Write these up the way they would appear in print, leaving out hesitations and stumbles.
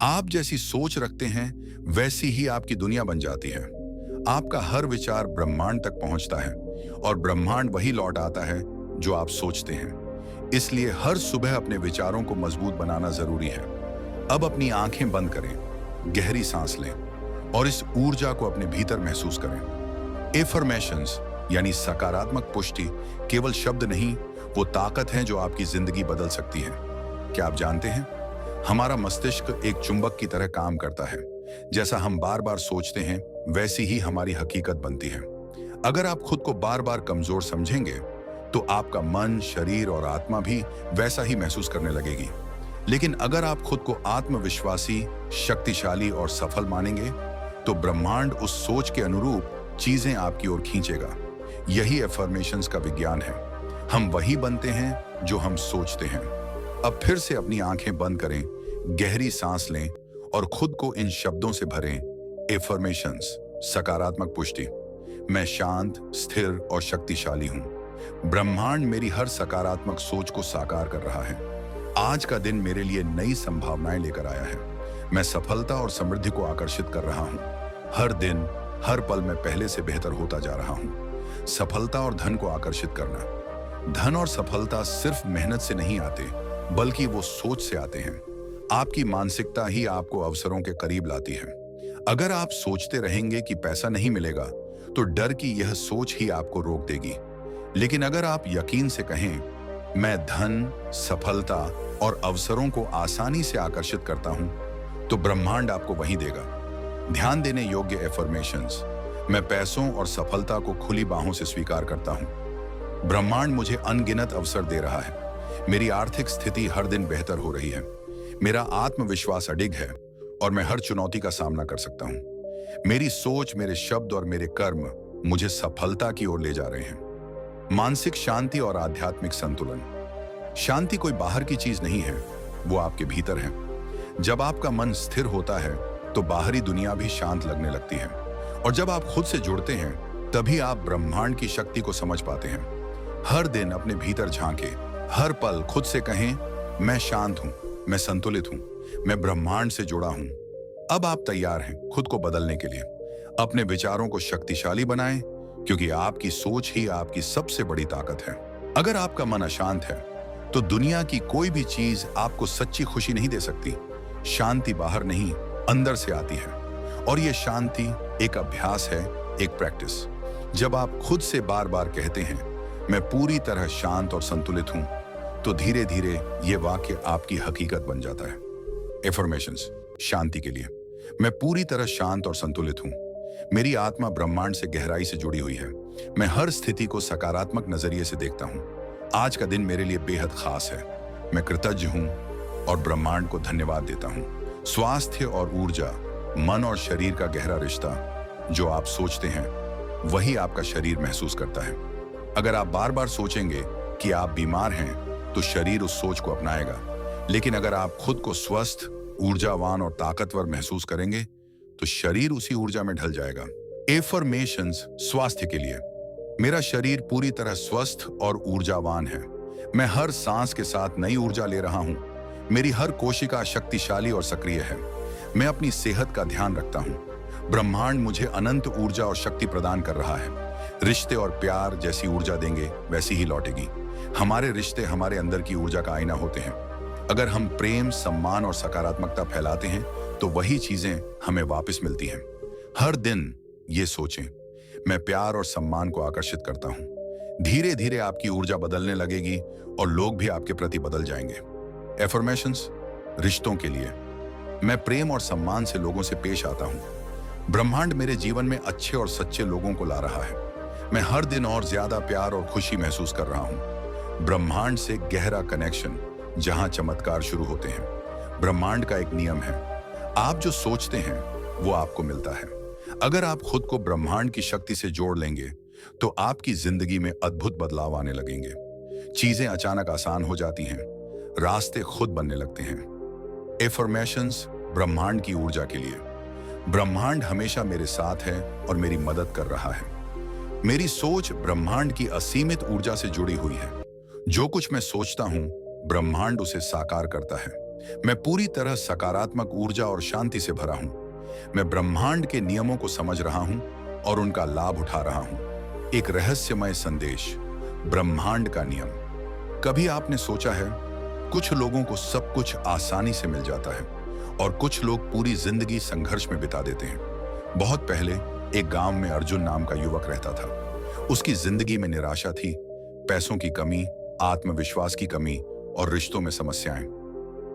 आप जैसी सोच रखते हैं वैसी ही आपकी दुनिया बन जाती है। आपका हर विचार ब्रह्मांड तक पहुंचता है और ब्रह्मांड वही लौट आता है जो आप सोचते हैं। इसलिए हर सुबह अपने विचारों को मजबूत बनाना जरूरी है। अब अपनी आंखें बंद करें, गहरी सांस लें और इस ऊर्जा को अपने भीतर महसूस करें। एफर्मेशंस यानी सकारात्मक पुष्टि केवल शब्द नहीं, वो ताकत है जो आपकी जिंदगी बदल सकती है। क्या आप जानते हैं, हमारा मस्तिष्क एक चुंबक की तरह काम करता है। जैसा हम बार बार सोचते हैं वैसी ही हमारी हकीकत बनती है। अगर आप खुद को बार बार कमजोर समझेंगे तो आपका मन, शरीर और आत्मा भी वैसा ही महसूस करने लगेगी। लेकिन अगर आप खुद को आत्मविश्वासी, शक्तिशाली और सफल मानेंगे तो ब्रह्मांड उस सोच के अनुरूप चीजें आपकी ओर खींचेगा। यही एफर्मेशंस का विज्ञान है। हम वही बनते हैं जो हम सोचते हैं। अब फिर से अपनी आंखें बंद करें, गहरी सांस लें और खुद को इन शब्दों से भरें। एफर्मेशंस, सकारात्मक पुष्टि। मैं शांत, स्थिर और शक्तिशाली हूं। ब्रह्मांड मेरी हर सकारात्मक सोच को साकार कर रहा है। आज का दिन मेरे लिए नई संभावनाएं लेकर आया है। मैं सफलता और समृद्धि को आकर्षित कर रहा हूं। हर दिन, हर पल मैं पहले से बेहतर होता जा रहा हूं। सफलता और धन को आकर्षित करना। धन और सफलता सिर्फ मेहनत से नहीं आते, बल्कि वो सोच से आते हैं। आपकी मानसिकता ही आपको अवसरों के करीब लाती है। अगर आप सोचते रहेंगे कि पैसा नहीं मिलेगा, तो डर की यह सोच ही आपको रोक देगी। लेकिन अगर आप यकीन से कहें, मैं धन, सफलता और अवसरों को आसानी से आकर्षित करता हूं, तो ब्रह्मांड आपको वही देगा। ध्यान देने योग्य एफर्मेशंस। मैं पैसों और सफलता को खुली बाहों से स्वीकार करता हूं। ब्रह्मांड मुझे अनगिनत अवसर दे रहा है। मेरी आर्थिक स्थिति हर दिन बेहतर हो रही है। मेरा आत्मविश्वास अडिग है और मैं हर चुनौती का सामना कर सकता हूं। मेरी सोच, मेरे शब्द और मेरे कर्म मुझे सफलता की ओर ले जा रहे हैं। मानसिक शांति और आध्यात्मिक संतुलन। शांति कोई बाहर की चीज नहीं है, वो आपके भीतर है। जब आपका मन स्थिर होता है तो बाहरी दुनिया भी शांत लगने लगती है। और जब आप खुद से जुड़ते हैं, तभी आप ब्रह्मांड की शक्ति को समझ पाते हैं। हर दिन अपने भीतर झांके, हर पल खुद से कहें, मैं शांत हूं, मैं संतुलित हूं, मैं ब्रह्मांड से जुड़ा हूं। अब आप तैयार हैं खुद को बदलने के लिए। अपने विचारों को शक्तिशाली बनाएं, क्योंकि आपकी सोच ही आपकी सबसे बड़ी ताकत है। अगर आपका मन अशांत है तो दुनिया की कोई भी चीज आपको सच्ची खुशी नहीं दे सकती। शांति बाहर नहीं, अंदर से आती है। और यह शांति एक अभ्यास है, एक प्रैक्टिस। जब आप खुद से बार बार कहते हैं, मैं पूरी तरह शांत और संतुलित हूं, तो धीरे धीरे यह वाक्य आपकी हकीकत बन जाता है। एफर्मेशंस, शांति के लिए। मैं पूरी तरह शांत और संतुलित हूं। मेरी आत्मा ब्रह्मांड से गहराई से जुड़ी हुई है। मैं हर स्थिति को सकारात्मक नजरिए से देखता हूं। आज का दिन मेरे लिए बेहद खास है। मैं कृतज्ञ हूं और ब्रह्मांड को धन्यवाद देता हूं। स्वास्थ्य और ऊर्जा, मन और शरीर का गहरा रिश्ता। जो आप सोचते हैं वही आपका शरीर महसूस करता है। अगर आप बार बार सोचेंगे कि आप बीमार हैं, तो शरीर उस सोच को अपनाएगा। लेकिन अगर आप खुद को स्वस्थ, ऊर्जावान और ताकतवर महसूस करेंगे, तो शरीर उसी ऊर्जा में ढल जाएगा। एफर्मेशंस, स्वास्थ्य के लिए। मेरा शरीर पूरी तरह स्वस्थ और ऊर्जावान है। मैं हर सांस के साथ नई ऊर्जा ले रहा हूं। मेरी हर कोशिका शक्तिशाली और सक्रिय है। मैं अपनी सेहत का ध्यान रखता हूं। ब्रह्मांड मुझे अनंत ऊर्जा और शक्ति प्रदान कर रहा है। रिश्ते और प्यार जैसी ऊर्जा देंगे वैसी ही लौटेगी। हमारे रिश्ते हमारे अंदर की ऊर्जा का आईना होते हैं। अगर हम प्रेम, सम्मान और सकारात्मकता फैलाते हैं, तो वही चीजें हमें वापस मिलती हैं। हर दिन ये सोचें, मैं प्यार और सम्मान को आकर्षित करता हूं। धीरे धीरे आपकी ऊर्जा बदलने लगेगी और लोग भी आपके प्रति बदल जाएंगे। एफर्मेशंस, रिश्तों के लिए। मैं प्रेम और सम्मान से लोगों से पेश आता हूं। ब्रह्मांड मेरे जीवन में अच्छे और सच्चे लोगों को ला रहा है। मैं हर दिन और ज्यादा प्यार और खुशी महसूस कर रहा हूं। ब्रह्मांड से गहरा कनेक्शन, जहां चमत्कार शुरू होते हैं। ब्रह्मांड का एक नियम है, आप जो सोचते हैं वो आपको मिलता है। अगर आप खुद को ब्रह्मांड की शक्ति से जोड़ लेंगे, तो आपकी जिंदगी में अद्भुत बदलाव आने लगेंगे। चीजें अचानक आसान हो जाती हैं, रास्ते खुद बनने लगते हैं। एफर्मेशंस, ब्रह्मांड की ऊर्जा के लिए। ब्रह्मांड हमेशा मेरे साथ है और मेरी मदद कर रहा है। मेरी सोच ब्रह्मांड की असीमित ऊर्जा से जुड़ी हुई है। जो कुछ मैं सोचता हूं, ब्रह्मांड उसे साकार करता है। मैं पूरी तरह सकारात्मक ऊर्जा और शांति से भरा हूं। मैं ब्रह्मांड के नियमों को समझ रहा हूं और उनका लाभ उठा रहा हूं। एक रहस्यमय संदेश, ब्रह्मांड का नियम। कभी आपने सोचा है, कुछ लोगों को सब कुछ आसानी से मिल जाता है और कुछ लोग पूरी जिंदगी संघर्ष में बिता देते हैं। बहुत पहले एक गांव में अर्जुन नाम का युवक रहता था। उसकी जिंदगी में निराशा थी, पैसों की कमी, आत्मविश्वास की कमी और रिश्तों में समस्याएं।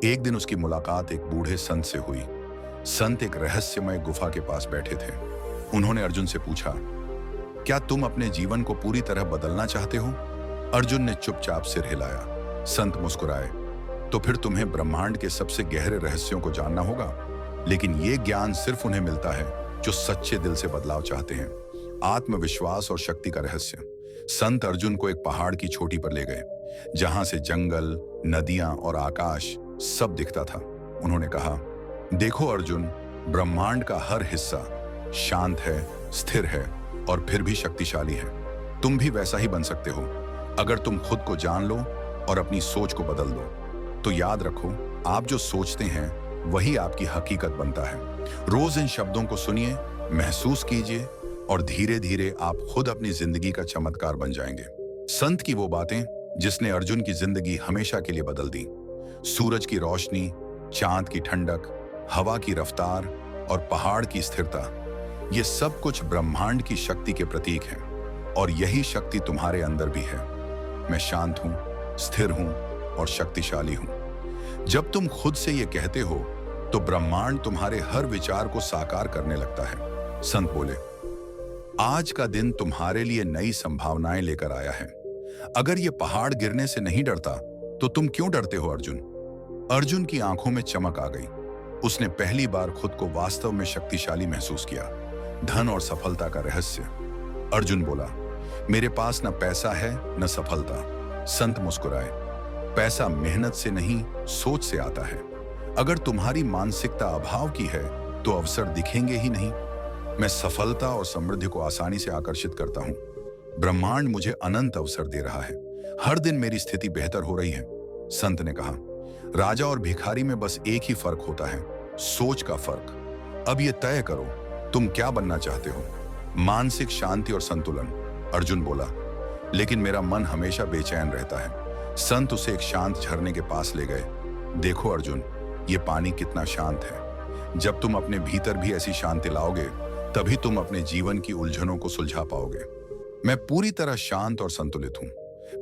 एक दिन उसकी मुलाकात एक बूढ़े संत से हुई। संत एक रहस्यमय गुफा के पास बैठे थे। उन्होंने अर्जुन से पूछा, क्या तुम अपने जीवन को पूरी तरह बदलना चाहते हो? अर्जुन ने चुपचाप सिर हिलाया। संत मुस्कुराए, तो फिर तुम्हें ब्रह्मांड के सबसे गहरे रहस्यों को जानना होगा, लेकिन यह ज्ञान सिर्फ उन्हें मिलता है जो सच्चे दिल से बदलाव चाहते हैं। आत्मविश्वास और शक्ति का रहस्य। संत अर्जुन को एक पहाड़ की चोटी पर ले गए, जहां से जंगल, नदियां और आकाश सब दिखता था। उन्होंने कहा, देखो अर्जुन, ब्रह्मांड का हर हिस्सा शांत है, स्थिर है और फिर भी शक्तिशाली है। तुम भी वैसा ही बन सकते हो अगर तुम खुद को जान लो और अपनी सोच को बदल दो। तो याद रखो, आप जो सोचते हैं वही आपकी हकीकत बनता है। रोज इन शब्दों को सुनिए, महसूस कीजिए और धीरे धीरे आप खुद अपनी जिंदगी का चमत्कार बन जाएंगे। संत की वो बातें जिसने अर्जुन की जिंदगी हमेशा के लिए बदल दी। सूरज की रोशनी, चांद की ठंडक, हवा की रफ्तार और पहाड़ की स्थिरता, ये सब कुछ ब्रह्मांड की शक्ति के प्रतीक हैं और यही शक्ति तुम्हारे अंदर भी है। मैं शांत हूं, स्थिर हूं और शक्तिशाली हूं। जब तुम खुद से ये कहते हो तो ब्रह्मांड तुम्हारे हर विचार को साकार करने लगता है। संत बोले, आज का दिन तुम्हारे लिए नई संभावनाएं लेकर आया है। अगर ये पहाड़ गिरने से नहीं डरता तो तुम क्यों डरते हो अर्जुन? अर्जुन की आंखों में चमक आ गई। उसने पहली बार खुद को वास्तव में शक्तिशाली महसूस किया। धन और सफलता का रहस्य। अर्जुन बोला, मेरे पास न पैसा है न सफलता। संत मुस्कुराए, पैसा मेहनत से नहीं, सोच से आता है। अगर तुम्हारी मानसिकता अभाव की है तो अवसर दिखेंगे ही नहीं। मैं सफलता और समृद्धि को आसानी से आकर्षित करता हूं। ब्रह्मांड मुझे अनंत अवसर दे रहा है। हर दिन मेरी स्थिति बेहतर हो रही है। संत ने कहा, राजा और भिखारी में बस एक ही फर्क होता है, सोच का फर्क। अब ये तय करो, तुम क्या बनना चाहते हो? मानसिक शांति और संतुलन। अर्जुन बोला, लेकिन मेरा मन हमेशा बेचैन रहता है। संत उसे एक शांत झरने के पास ले गए। देखो अर्जुन, ये पानी कितना शांत है। जब तुम अपने भीतर भी ऐसी शांति लाओगे, तभी तुम अपने जीवन की उलझनों को सुलझा पाओगे। मैं पूरी तरह शांत और संतुलित हूं।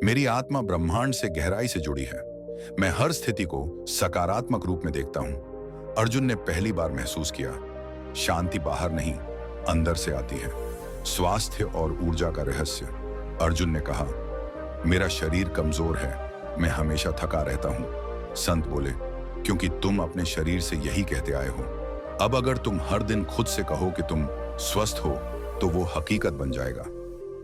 मेरी आत्मा ब्रह्मांड से गहराई से जुड़ी है। मैं हर स्थिति को सकारात्मक रूप में देखता हूं। अर्जुन ने पहली बार महसूस किया, शांति बाहर नहीं, अंदर से आती है। स्वास्थ्य और ऊर्जा का रहस्य। अर्जुन ने कहा, मेरा शरीर कमजोर है, मैं हमेशा थका रहता हूं। संत बोले, क्योंकि तुम अपने शरीर से यही कहते आए हो। अब अगर तुम हर दिन खुद से कहो कि तुम स्वस्थ हो, तो वो हकीकत बन जाएगा।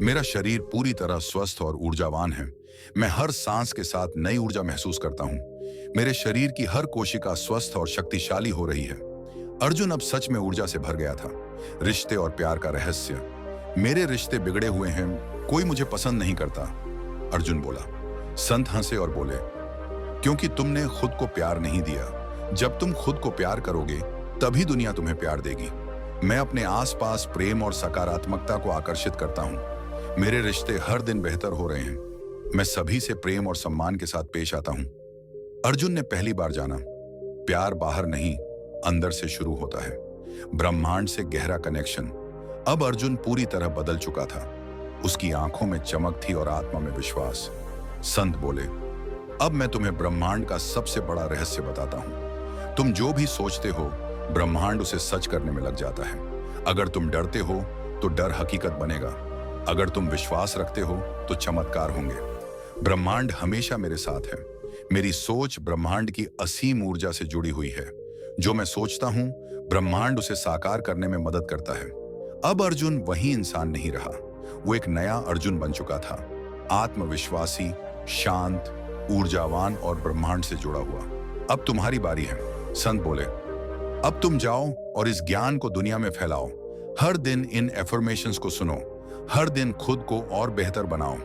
मेरा शरीर पूरी तरह स्वस्थ और ऊर्जावान है। मैं हर सांस के साथ नई ऊर्जा महसूस करता हूं। मेरे शरीर की हर कोशिका स्वस्थ और शक्तिशाली हो रही है। अर्जुन अब सच में ऊर्जा से भर गया था। रिश्ते और प्यार का रहस्य। मेरे रिश्ते बिगड़े हुए हैं, कोई मुझे पसंद नहीं करता। अर्जुन बोला। संत हंसे और बोले, क्योंकि तुमने खुद को प्यार नहीं दिया। जब तुम खुद को प्यार करोगे, तभी दुनिया तुम्हें प्यार देगी। मैं अपने आसपास प्रेम और सकारात्मकता को आकर्षित करता हूं। मेरे रिश्ते हर दिन बेहतर हो रहे हैं। मैं सभी से प्रेम और सम्मान के साथ पेश आता हूं। अर्जुन ने पहली बार जाना, प्यार बाहर नहीं, अंदर से शुरू होता है। ब्रह्मांड से गहरा कनेक्शन। अब अर्जुन पूरी तरह बदल चुका था। उसकी आंखों में चमक थी और आत्मा में विश्वास। संत बोले, अब मैं तुम्हें ब्रह्मांड का सबसे बड़ा रहस्य बताता हूं। तुम जो भी सोचते हो, ब्रह्मांड उसे सच करने में लग जाता है। अगर तुम डरते हो तो डर हकीकत बनेगा। अगर तुम विश्वास रखते हो तो चमत्कार होंगे। ब्रह्मांड हमेशा मेरे साथ है। मेरी सोच ब्रह्मांड की असीम ऊर्जा से जुड़ी हुई है। जो मैं सोचता हूं, ब्रह्मांड उसे साकार करने में मदद करता है। अब अर्जुन वही इंसान नहीं रहा। वो एक नया अर्जुन बन चुका था, आत्मविश्वासी, शांत, ऊर्जावान और ब्रह्मांड से जुड़ा हुआ। अब तुम्हारी बारी है। संत बोले, अब तुम जाओ और इस ज्ञान को दुनिया में फैलाओ। हर दिन इन एफर्मेशंस को सुनो। हर दिन खुद को और बेहतर बनाओ।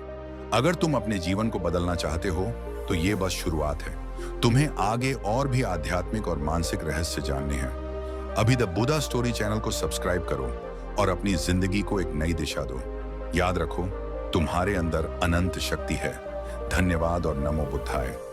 अगर तुम अपने जीवन को बदलना चाहते हो तो ये बस शुरुआत है। तुम्हें आगे और भी आध्यात्मिक और मानसिक रहस्य जानने हैं। अभी द बुद्धा स्टोरी चैनल को सब्सक्राइब करो और अपनी जिंदगी को एक नई दिशा दो। याद रखो, तुम्हारे अंदर अनंत शक्ति है। धन्यवाद और नमो बुद्धाय।